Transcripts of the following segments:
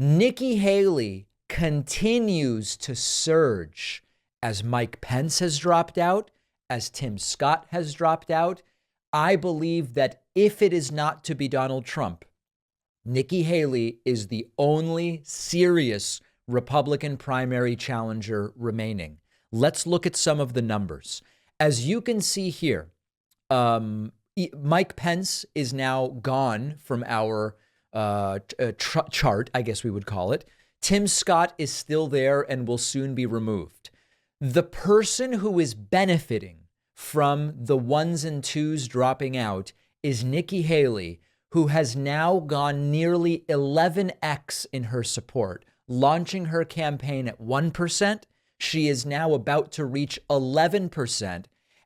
Nikki Haley continues to surge as Mike Pence has dropped out, as Tim Scott has dropped out. I believe that if it is not to be Donald Trump, Nikki Haley is the only serious Republican primary challenger remaining. Let's look at some of the numbers. As you can see here, Mike Pence is now gone from our chart, I guess we would call it. Tim Scott is still there and will soon be removed. The person who is benefiting from the ones and twos dropping out is Nikki Haley, who has now gone nearly 11x in her support, launching her campaign at 1%. She is now about to reach 11%,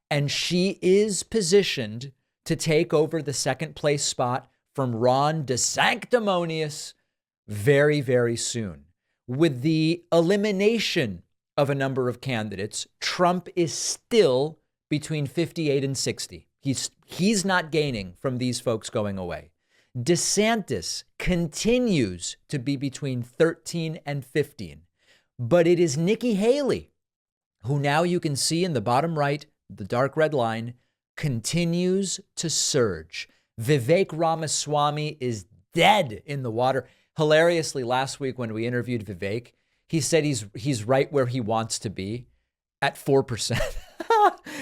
and she is positioned to take over the second place spot from Ron DeSanctimonious very, very soon. With the elimination of a number of candidates, Trump is still between 58 and 60. He's not gaining from these folks going away. DeSantis continues to be between 13 and 15. But it is Nikki Haley, who now you can see in the bottom right, the dark red line, continues to surge. Vivek Ramaswamy is dead in the water. Hilariously, last week when we interviewed Vivek, he said he's right where he wants to be at 4%.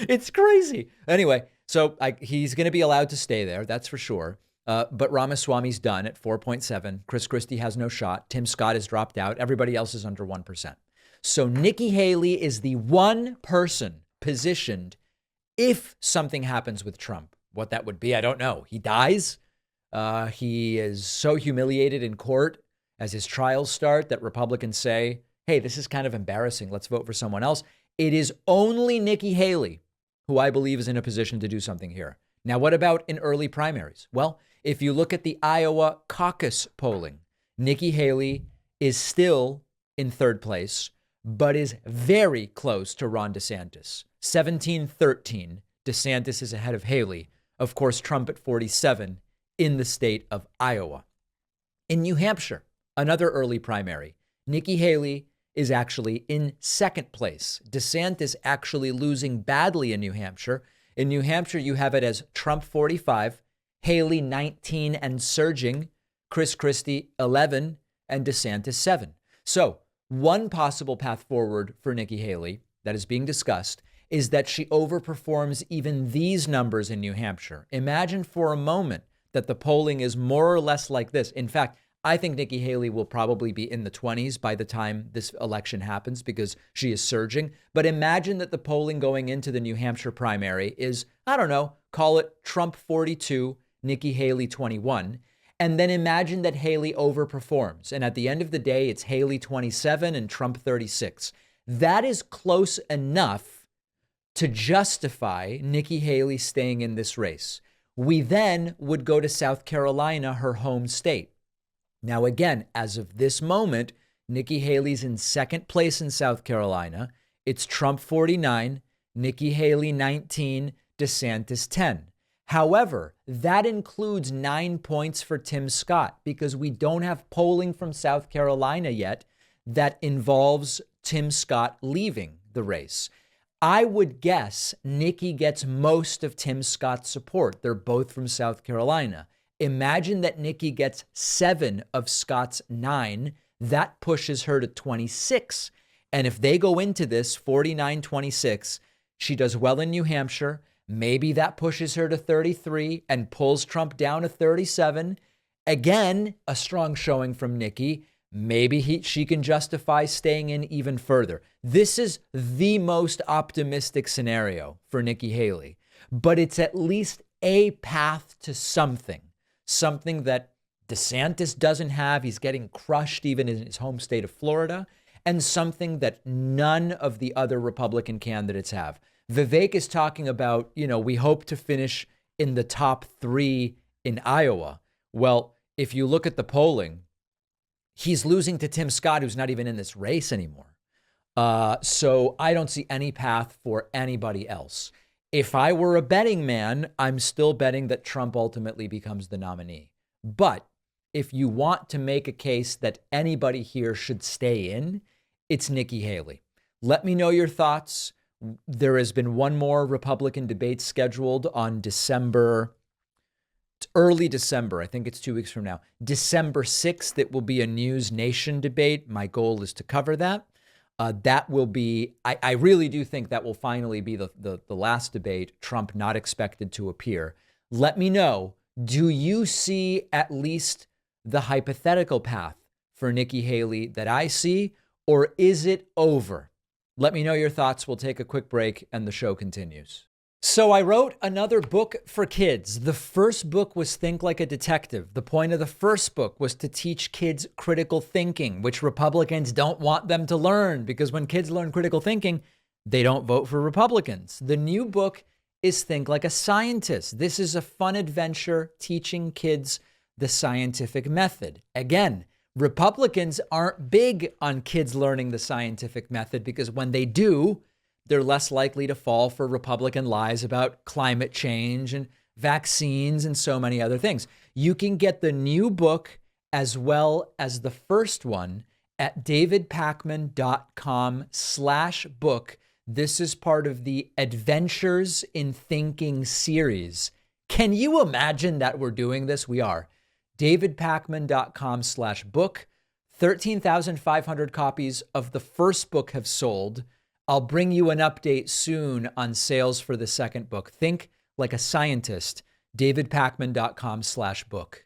It's crazy. Anyway, so he's going to be allowed to stay there. That's for sure. But Ramaswamy's done at 4.7. Chris Christie has no shot. Tim Scott has dropped out. Everybody else is under 1%. So Nikki Haley is the one person positioned if something happens with Trump. What that would be, I don't know. He dies. He is so humiliated in court as his trials start that Republicans say, hey, this is kind of embarrassing. Let's vote for someone else. It is only Nikki Haley who I believe is in a position to do something here. Now, what about in early primaries? Well, if you look at the Iowa caucus polling, Nikki Haley is still in third place, but is very close to Ron DeSantis. 17-13, DeSantis is ahead of Haley. Of course, Trump at 47 in the state of Iowa. In New Hampshire, another early primary, Nikki Haley is actually in second place. DeSantis actually losing badly in New Hampshire. In New Hampshire, you have it as Trump 45, Haley 19 and surging, Chris Christie 11, and DeSantis 7. So one possible path forward for Nikki Haley that is being discussed is that she overperforms even these numbers in New Hampshire. Imagine for a moment that the polling is more or less like this. In fact, I think Nikki Haley will probably be in the 20s by the time this election happens because she is surging. But imagine that the polling going into the New Hampshire primary is, I don't know, call it Trump 42, Nikki Haley 21. And then imagine that Haley overperforms. And at the end of the day, it's Haley 27 and Trump 36. That is close enough to justify Nikki Haley staying in this race. We then would go to South Carolina, her home state. Now, again, as of this moment, Nikki Haley's in second place in South Carolina. It's Trump 49, Nikki Haley 19, DeSantis 10. However, that includes 9 points for Tim Scott because we don't have polling from South Carolina yet that involves Tim Scott leaving the race. I would guess Nikki gets most of Tim Scott's support. They're both from South Carolina. Imagine that Nikki gets 7 of Scott's 9. That pushes her to 26. And if they go into this 49-26, she does well in New Hampshire. Maybe that pushes her to 33 and pulls Trump down to 37. Again, a strong showing from Nikki. Maybe she can justify staying in even further. This is the most optimistic scenario for Nikki Haley, but it's at least a path to something that DeSantis doesn't have. He's getting crushed even in his home state of Florida, and something that none of the other Republican candidates have. Vivek is talking about, we hope to finish in the top 3 in Iowa. Well, if you look at the polling, he's losing to Tim Scott, who's not even in this race anymore. So I don't see any path for anybody else. If I were a betting man, I'm still betting that Trump ultimately becomes the nominee. But if you want to make a case that anybody here should stay in, it's Nikki Haley. Let me know your thoughts. There has been one more Republican debate scheduled on early December. I think it's 2 weeks from now. December 6th, it will be a News Nation debate. My goal is to cover that. That will be, I really do think that will finally be the last debate. Trump not expected to appear. Let me know, do you see at least the hypothetical path for Nikki Haley that I see, or is it over? Let me know your thoughts. We'll take a quick break and the show continues. So I wrote another book for kids. The first book was Think Like a Detective. The point of the first book was to teach kids critical thinking, which Republicans don't want them to learn, because when kids learn critical thinking, they don't vote for Republicans. The new book is Think Like a Scientist. This is a fun adventure teaching kids the scientific method. Again, Republicans aren't big on kids learning the scientific method, because when they do, they're less likely to fall for Republican lies about climate change and vaccines and so many other things. You can get the new book as well as the first one at davidpakman.com/book. This is part of the Adventures in Thinking series. Can you imagine that we're doing this? We are. davidpakman.com/book. 13,500 copies of the first book have sold. I'll bring you an update soon on sales for the second book. Think Like a Scientist, davidpakman.com/book.